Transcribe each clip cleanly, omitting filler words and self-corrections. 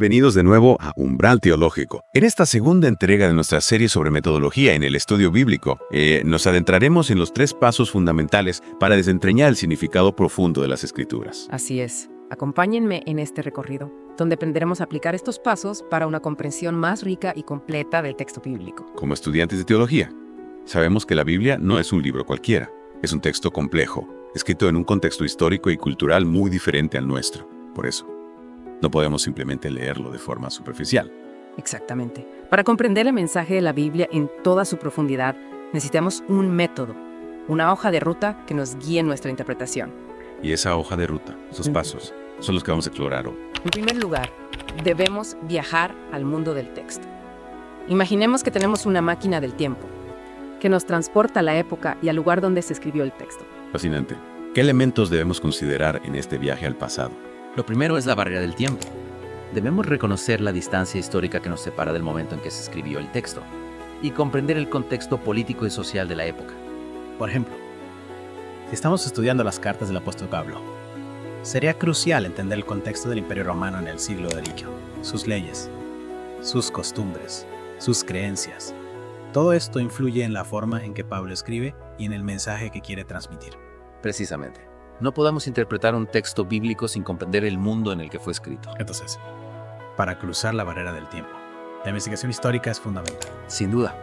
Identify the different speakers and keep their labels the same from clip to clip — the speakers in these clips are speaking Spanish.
Speaker 1: bienvenidos de nuevo a Umbral Teológico. En esta segunda entrega de nuestra serie sobre metodología en el estudio bíblico, nos adentraremos en los 3 pasos fundamentales para desentrañar el significado profundo de las Escrituras.
Speaker 2: Así es. Acompáñenme en este recorrido, donde aprenderemos a aplicar estos pasos para una comprensión más rica y completa del texto bíblico.
Speaker 1: Como estudiantes de teología, sabemos que la Biblia no es un libro cualquiera. Es un texto complejo, escrito en un contexto histórico y cultural muy diferente al nuestro. Por eso, no podemos simplemente leerlo de forma superficial.
Speaker 2: Exactamente. Para comprender el mensaje de la Biblia en toda su profundidad, necesitamos un método, una hoja de ruta que nos guíe en nuestra interpretación.
Speaker 1: Y esa hoja de ruta, esos pasos, son los que vamos a explorar hoy.
Speaker 2: En primer lugar, debemos viajar al mundo del texto. Imaginemos que tenemos una máquina del tiempo, que nos transporta a la época y al lugar donde se escribió el texto.
Speaker 1: Fascinante. ¿Qué elementos debemos considerar en este viaje al pasado?
Speaker 3: Lo primero es la barrera del tiempo. Debemos reconocer la distancia histórica que nos separa del momento en que se escribió el texto y comprender el contexto político y social de la época.
Speaker 4: Por ejemplo, si estamos estudiando las cartas del apóstol Pablo, sería crucial entender el contexto del Imperio Romano en el siglo de Oro, sus leyes, sus costumbres, sus creencias. Todo esto influye en la forma en que Pablo escribe y en el mensaje que quiere transmitir.
Speaker 3: Precisamente. No podemos interpretar un texto bíblico sin comprender el mundo en el que fue escrito.
Speaker 4: Entonces, para cruzar la barrera del tiempo, la investigación histórica es fundamental.
Speaker 3: Sin duda.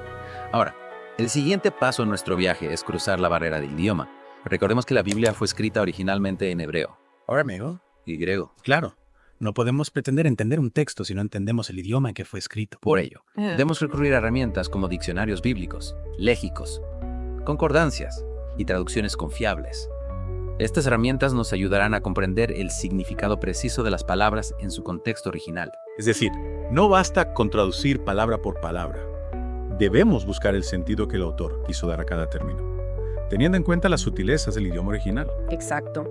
Speaker 3: Ahora, el siguiente paso en nuestro viaje es cruzar la barrera del idioma. Recordemos que la Biblia fue escrita originalmente en hebreo,
Speaker 4: Arameo
Speaker 3: y griego.
Speaker 4: Claro, no podemos pretender entender un texto si no entendemos el idioma en que fue escrito.
Speaker 3: Por ello, debemos recurrir a herramientas como diccionarios bíblicos, léxicos, concordancias y traducciones confiables. Estas herramientas nos ayudarán a comprender el significado preciso de las palabras en su contexto original.
Speaker 5: Es decir, no basta con traducir palabra por palabra. Debemos buscar el sentido que el autor quiso dar a cada término, teniendo en cuenta las sutilezas del idioma original.
Speaker 2: Exacto.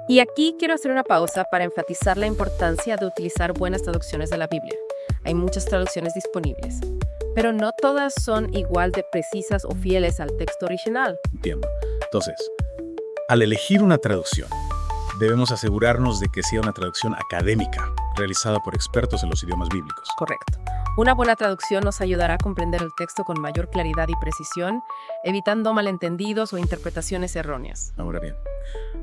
Speaker 2: Y aquí quiero hacer una pausa para enfatizar la importancia de utilizar buenas traducciones de la Biblia. Hay muchas traducciones disponibles, pero no todas son igual de precisas o fieles al texto original.
Speaker 5: Entiendo. Entonces, al elegir una traducción, debemos asegurarnos de que sea una traducción académica, realizada por expertos en los idiomas bíblicos.
Speaker 2: Correcto. Una buena traducción nos ayudará a comprender el texto con mayor claridad y precisión, evitando malentendidos o interpretaciones erróneas.
Speaker 5: Ahora bien,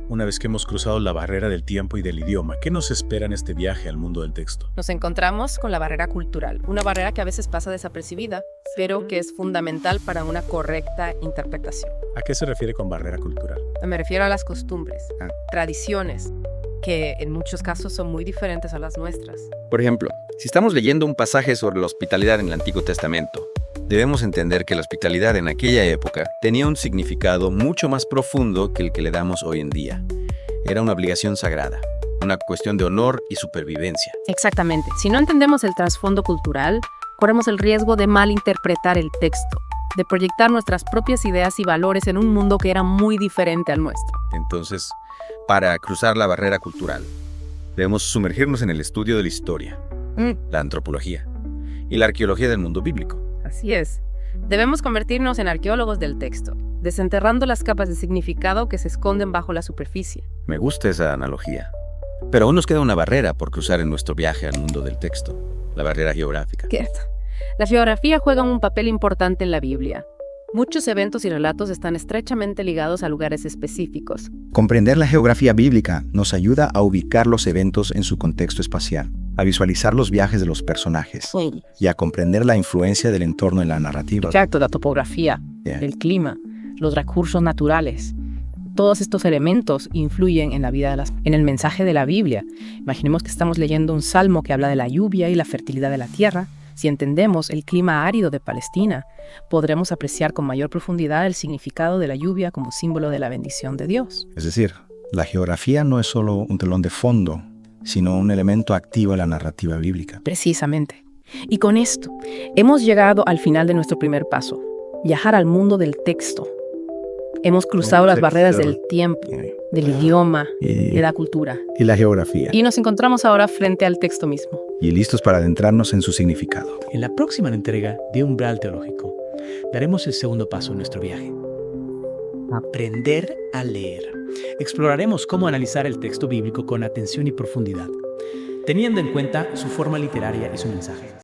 Speaker 5: una vez que hemos cruzado la barrera del tiempo y del idioma, ¿qué nos espera en este viaje al mundo del texto?
Speaker 2: Nos encontramos con la barrera cultural, una barrera que a veces pasa desapercibida, pero que es fundamental para una correcta interpretación.
Speaker 5: ¿A qué se refiere con barrera cultural?
Speaker 2: Me refiero a las costumbres, tradiciones, que en muchos casos son muy diferentes a las nuestras.
Speaker 6: Por ejemplo, si estamos leyendo un pasaje sobre la hospitalidad en el Antiguo Testamento, debemos entender que la hospitalidad en aquella época tenía un significado mucho más profundo que el que le damos hoy en día. Era una obligación sagrada, una cuestión de honor y supervivencia.
Speaker 2: Exactamente. Si no entendemos el trasfondo cultural, corremos el riesgo de malinterpretar el texto, de proyectar nuestras propias ideas y valores en un mundo que era muy diferente al nuestro.
Speaker 6: Entonces, para cruzar la barrera cultural, debemos sumergirnos en el estudio de la historia, la antropología y la arqueología del mundo bíblico.
Speaker 2: Así es. Debemos convertirnos en arqueólogos del texto, desenterrando las capas de significado que se esconden bajo la superficie.
Speaker 6: Me gusta esa analogía. Pero aún nos queda una barrera por cruzar en nuestro viaje al mundo del texto, la barrera geográfica.
Speaker 2: Cierto. La geografía juega un papel importante en la Biblia. Muchos eventos y relatos están estrechamente ligados a lugares específicos.
Speaker 7: Comprender la geografía bíblica nos ayuda a ubicar los eventos en su contexto espacial, a visualizar los viajes de los personajes y a comprender la influencia del entorno en la narrativa.
Speaker 8: Exacto, la topografía,
Speaker 7: Yeah.
Speaker 8: el clima, los recursos naturales. Todos estos elementos influyen en la vida en el mensaje de la Biblia. Imaginemos que estamos leyendo un salmo que habla de la lluvia y la fertilidad de la tierra. Si entendemos el clima árido de Palestina, podremos apreciar con mayor profundidad el significado de la lluvia como símbolo de la bendición de Dios.
Speaker 7: Es decir, la geografía no es solo un telón de fondo, sino un elemento activo en la narrativa bíblica.
Speaker 8: Precisamente. Y con esto, hemos llegado al final de nuestro primer paso, viajar al mundo del texto. Hemos cruzado las barreras del tiempo, del idioma, de la cultura.
Speaker 7: Y la geografía.
Speaker 8: Y nos encontramos ahora frente al texto mismo.
Speaker 7: Y listos para adentrarnos en su significado.
Speaker 4: En la próxima entrega de Umbral Teológico, daremos el segundo paso en nuestro viaje. Aprender a leer. Exploraremos cómo analizar el texto bíblico con atención y profundidad. teniendo en cuenta su forma literaria y su mensaje.